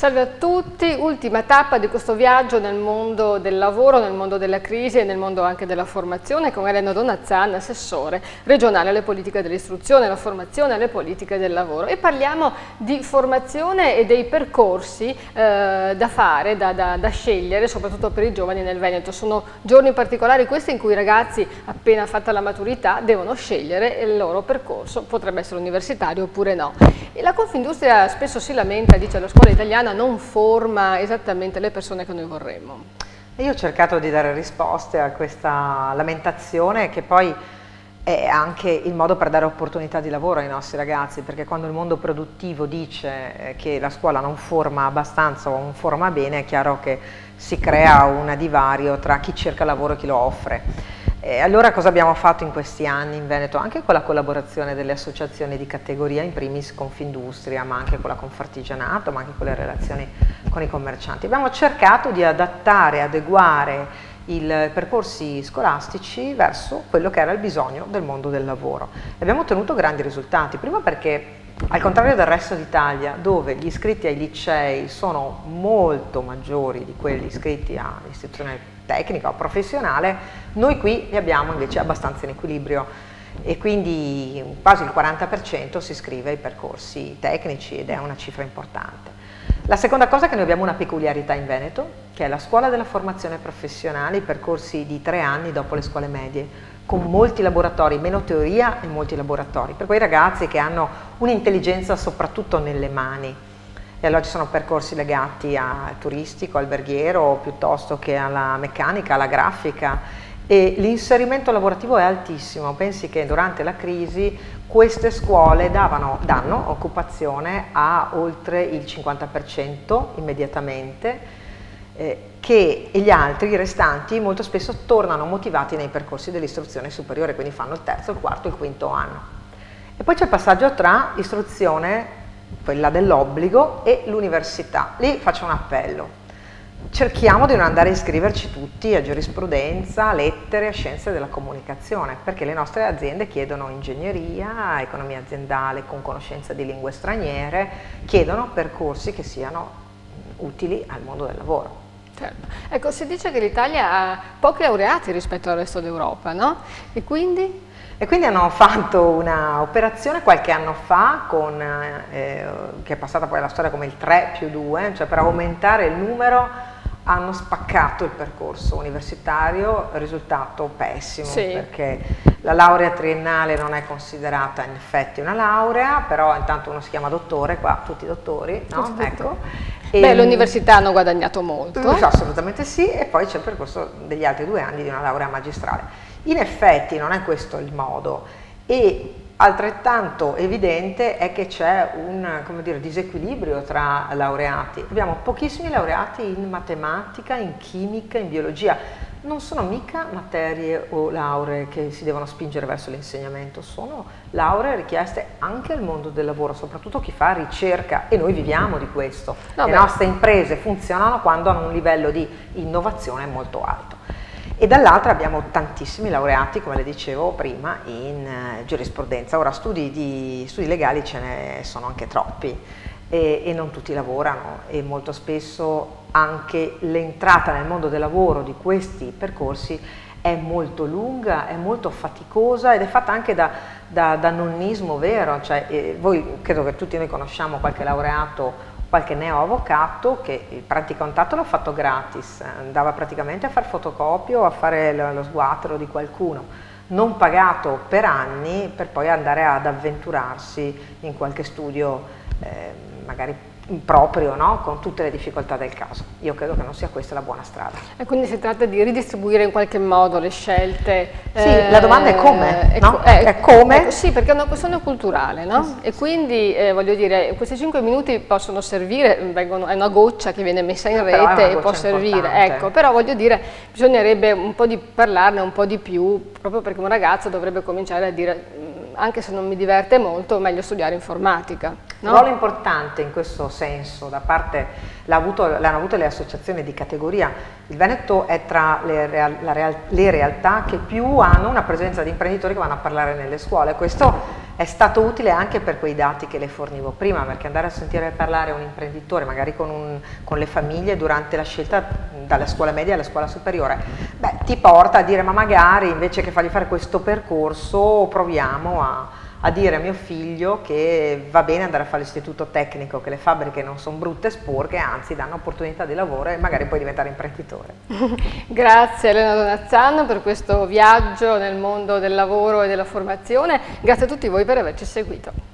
Salve a tutti, ultima tappa di questo viaggio nel mondo del lavoro, nel mondo della crisi e nel mondo anche della formazione con Elena Donazzan, assessore regionale alle politiche dell'istruzione, alla formazione e alle politiche del lavoro. E parliamo di formazione e dei percorsi da fare, da scegliere, soprattutto per i giovani nel Veneto. Sono giorni particolari questi in cui i ragazzi appena fatta la maturità devono scegliere il loro percorso, potrebbe essere universitario oppure no. E la Confindustria spesso si lamenta, dice la scuola italiana non forma esattamente le persone che noi vorremmo. Io ho cercato di dare risposte a questa lamentazione, che poi è anche il modo per dare opportunità di lavoro ai nostri ragazzi, perché quando il mondo produttivo dice che la scuola non forma abbastanza o non forma bene, è chiaro che si crea un divario tra chi cerca lavoro e chi lo offre. Allora cosa abbiamo fatto in questi anni in Veneto? Anche con la collaborazione delle associazioni di categoria, in primis Confindustria, ma anche con la Confartigianato, ma anche con le relazioni con i commercianti. Abbiamo cercato di adattare, adeguare i percorsi scolastici verso quello che era il bisogno del mondo del lavoro. E abbiamo ottenuto grandi risultati, prima perché al contrario del resto d'Italia, dove gli iscritti ai licei sono molto maggiori di quelli iscritti all'istituzione tecnica o professionale, noi qui li abbiamo invece abbastanza in equilibrio e quindi quasi il 40% si iscrive ai percorsi tecnici ed è una cifra importante. La seconda cosa è che noi abbiamo una peculiarità in Veneto, che è la scuola della formazione professionale, i percorsi di 3 anni dopo le scuole medie, con molti laboratori, meno teoria e molti laboratori, per quei ragazzi che hanno un'intelligenza soprattutto nelle mani. E allora ci sono percorsi legati al turistico, alberghiero, piuttosto che alla meccanica, alla grafica, e l'inserimento lavorativo è altissimo. Pensi che durante la crisi queste scuole danno occupazione a oltre il 50% immediatamente, e gli altri, i restanti, molto spesso tornano motivati nei percorsi dell'istruzione superiore, quindi fanno il terzo, il quarto e il quinto anno. E poi c'è il passaggio tra istruzione, quella dell'obbligo, e l'università. Lì faccio un appello. Cerchiamo di non andare a iscriverci tutti a giurisprudenza, lettere, a scienze della comunicazione, perché le nostre aziende chiedono ingegneria, economia aziendale con conoscenza di lingue straniere, chiedono percorsi che siano utili al mondo del lavoro. Certo. Ecco, si dice che l'Italia ha pochi laureati rispetto al resto d'Europa, no? E quindi? E quindi hanno fatto un'operazione qualche anno fa, che è passata poi alla storia come il 3+2, cioè per aumentare il numero hanno spaccato il percorso universitario, risultato pessimo, sì, perché la laurea triennale non è considerata in effetti una laurea, però intanto uno si chiama dottore, qua tutti dottori, no? Tutti Ecco. Beh, l'università hanno guadagnato molto. Assolutamente sì, e poi c'è il percorso degli altri 2 anni di una laurea magistrale. In effetti non è questo il modo, e altrettanto evidente è che c'è un, come dire, disequilibrio tra laureati. Abbiamo pochissimi laureati in matematica, in chimica, in biologia. Non sono mica materie o lauree che si devono spingere verso l'insegnamento, sono lauree richieste anche al mondo del lavoro, soprattutto chi fa ricerca, e noi viviamo di questo. Le nostre imprese funzionano quando hanno un livello di innovazione molto alto. E dall'altra abbiamo tantissimi laureati, come le dicevo prima, in giurisprudenza. Ora, studi legali ce ne sono anche troppi e non tutti lavorano, e molto spesso anche l'entrata nel mondo del lavoro di questi percorsi è molto lunga, è molto faticosa ed è fatta anche da nonnismo vero. Cioè, voi credo che tutti noi conosciamo qualche laureato, qualche neo-avvocato che il praticantato l'ha fatto gratis, andava praticamente a fare fotocopio o a fare lo sguattero di qualcuno, non pagato per anni, per poi andare ad avventurarsi in qualche studio magari proprio, no? Con tutte le difficoltà del caso. Io credo che non sia questa la buona strada. E quindi si tratta di ridistribuire in qualche modo le scelte. Sì, la domanda è come, no? È come? Sì, perché è una questione culturale, no? Sì. E quindi voglio dire, questi 5 minuti possono servire, è una goccia che viene messa in rete e può servire, importante. ecco, però voglio dire, bisognerebbe un po' di parlarne un po' di più, proprio perché un ragazzo dovrebbe cominciare a dire, anche se non mi diverte molto, è meglio studiare informatica. No? Un ruolo importante in questo senso da parte, l'hanno avuto le associazioni di categoria. Il Veneto è tra le realtà che più hanno una presenza di imprenditori che vanno a parlare nelle scuole. Questo è stato utile anche per quei dati che le fornivo prima, perché andare a sentire parlare un imprenditore, magari con le famiglie durante la scelta dalla scuola media alla scuola superiore, beh, ti porta a dire ma magari invece che fargli fare questo percorso proviamo a dire a mio figlio che va bene andare a fare l'istituto tecnico, che le fabbriche non sono brutte e sporche, anzi danno opportunità di lavoro e magari puoi diventare imprenditore. Grazie Elena Donazzano per questo viaggio nel mondo del lavoro e della formazione, grazie a tutti voi per averci seguito.